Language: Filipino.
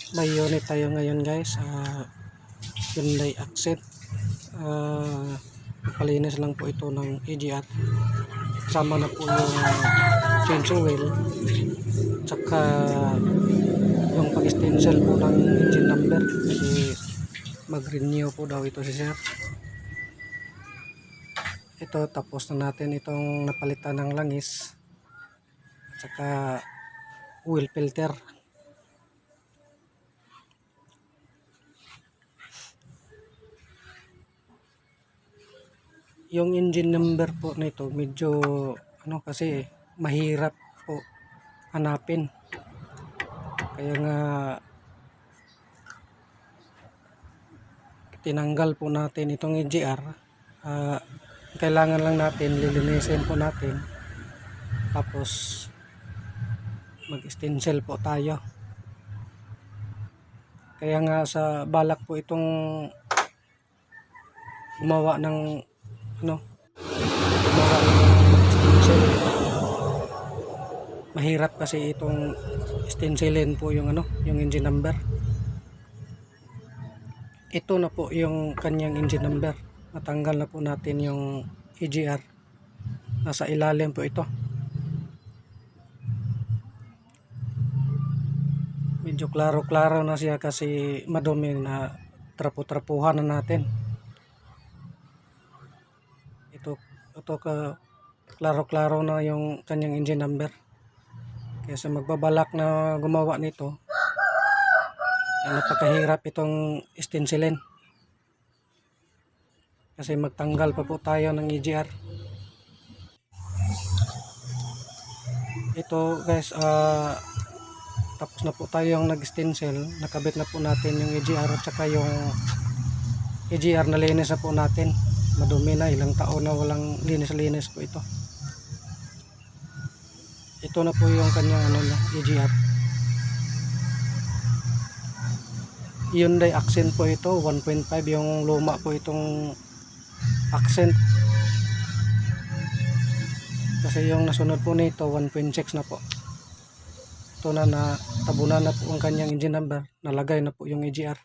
May unit tayo ngayon guys, Hyundai Accent. Palinis lang po ito ng EGR. Kasama na po yung change oil, tsaka yung pag-stencil po ng engine number kasi mag-renew po daw ito si sir. Ito, tapos na natin itong napalitan ng langis, tsaka oil filter. Yung engine number po nito medyo kasi mahirap po hanapin, kaya nga tinanggal po natin itong EGR. Kailangan lang natin lilinisin po natin, tapos mag stencil po tayo. Kaya nga sa balak po itong gumawa ng stencil. Mahirap kasi itong stencilin po yung yung engine number. Ito na po yung kanyang engine number. Natanggal na po natin yung EGR. Nasa ilalim po ito. Medyo klaro-klaro na siya kasi madumi na trapo-trapuhan na natin. Ito klaro-klaro na yung kanyang engine number. Kaya sa magbabalak na gumawa nito, napakahirap itong stencilin. Kasi magtanggal pa po tayo ng EGR. Ito guys, tapos na po tayong nag-stencil. Nakabit na po natin yung EGR at saka yung EGR na linis na po natin. Madumi na, ilang taon na walang linis-linis po ito. Ito na po yung kanyang EGR. Hyundai Accent po ito, 1.5 yung luma po itong Accent. Kasi yung nasunod po nito 1.6 na po. Ito na tabunan na po ang kanyang engine number, nalagay na po yung EGR.